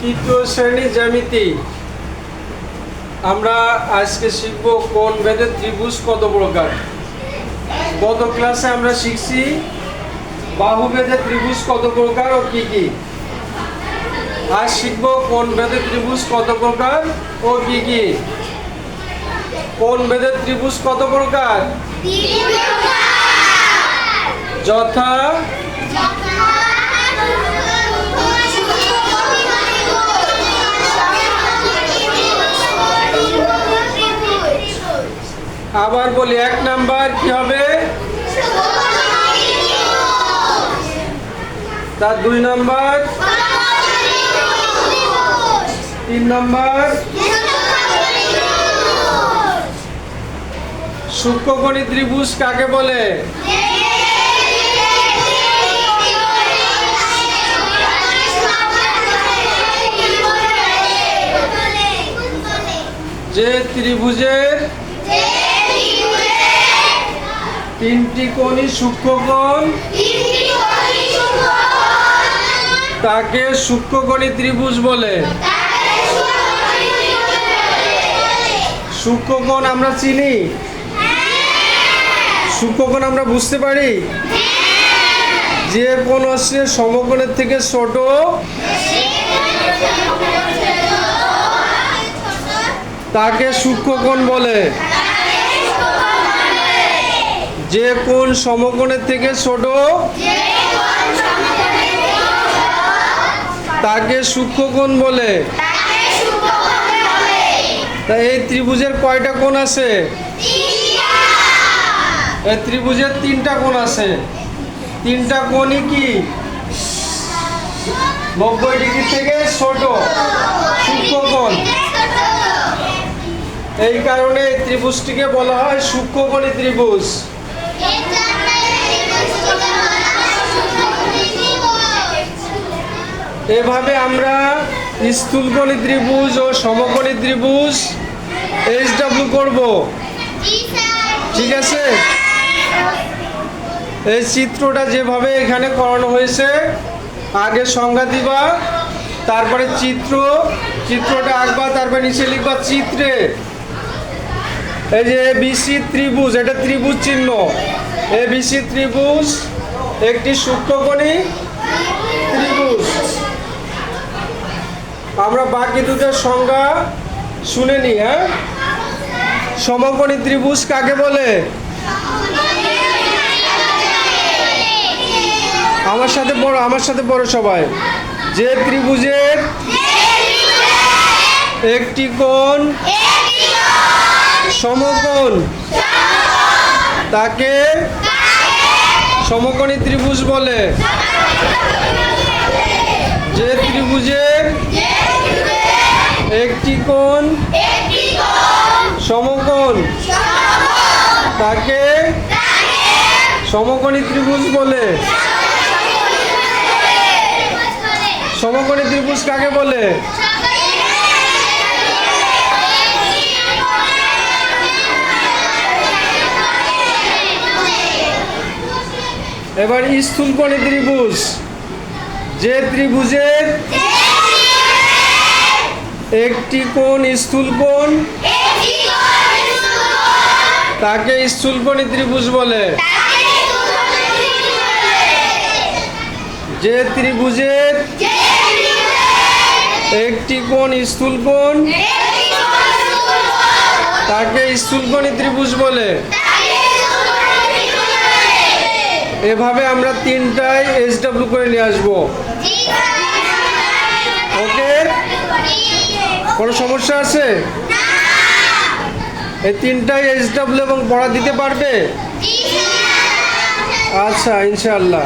তৃতীয় শ্রেণী জ্যামিতি। আমরা আজকে শিখব কোণ ভেদে ত্রিভুজ কত প্রকার। গত ক্লাসে আমরা শিখছি বাহু ভেদে ত্রিভুজ কত প্রকার ও কি কি। আজ শিখব কোণ ভেদে ত্রিভুজ কত প্রকার ও কি কি। কোণ ভেদে ত্রিভুজ কত প্রকার? যথা আবার বলি, 1 নাম্বার কি হবে? তার 2 নাম্বার, 3 নাম্বার সূক্ষ্মকোণী ত্রিভুজ কাকে বলে? যে ত্রিভুজের 3টি কোণই সূক্ষ্মকোণ তাকে সূক্ষ্মকোণী ত্রিভুজ বলে। সূক্ষ্মকোণ আমরা চিনি, সূক্ষ্মকোণ আমরা বুঝতে পারি। যে কোণ হচ্ছে সমকোণের থেকে ছোট তাকে সূক্ষ্মকোণ বলে। যে কোণ সমকোণের থেকে ছোট তাকে সূক্ষ্মকোণ বলে। তা এই ত্রিভুজের কয়টা কোণ আছে? এই ত্রিভুজের 3টা কোণ আছে। 3টা কোণই কি 90 ডিগ্রি থেকে ছোট, সূক্ষ্মকোণ। এই কারণে এই ত্রিভুজটিকে বলা হয় সূক্ষ্মকোণী ত্রিভুজ। এভাবে আমরা স্থূলকোণী ত্রিভুজ ও সমকোণী ত্রিভুজ HW করব, ঠিক আছে? এই চিত্রটা যেভাবে এখানে করানো হয়েছে, আগে সংজ্ঞা দিবা, তারপরে চিত্রটা আঁকবা, তারপরে নিচে লিখবা চিত্রে। এই যে ABC ত্রিভুজ, এটা ত্রিভুজ চিহ্ন। ABC ত্রিভুজ একটি সূক্ষ্মকোণী ত্রিভুজ। আমরা বাকি দুটোর সংজ্ঞা শুনে নিই। হ্যাঁ, সমকোণী ত্রিভুজ কাকে বলে? আমার সাথে পড়ো সবাই। যে ত্রিভুজের একটি কোণ সমকোণ তাকে সমকোণী ত্রিভুজ বলে। যে ত্রিভুজের একটি কোণ সমকোণ তাকে সমকোণী ত্রিভুজ বলে। সমকোণী ত্রিভুজ কাকে বলে? এবার স্থূলকোণী ত্রিভুজ। যে ত্রিভুজের একটি কোণ স্থূলকোণ তাকে স্থূলকোণী ত্রিভুজ বলে। যে ত্রিভুজের একটি কোণ স্থূলকোণ তাকে স্থূলকোণী ত্রিভুজ বলে। এভাবে আমরা 3টাই HW করে নিয়ে আসবো। ওকে, কোনো সমস্যা আছে? এই 3টাই HW এবং পড়া দিতে পারবে? আচ্ছা, ইনশাআল্লাহ।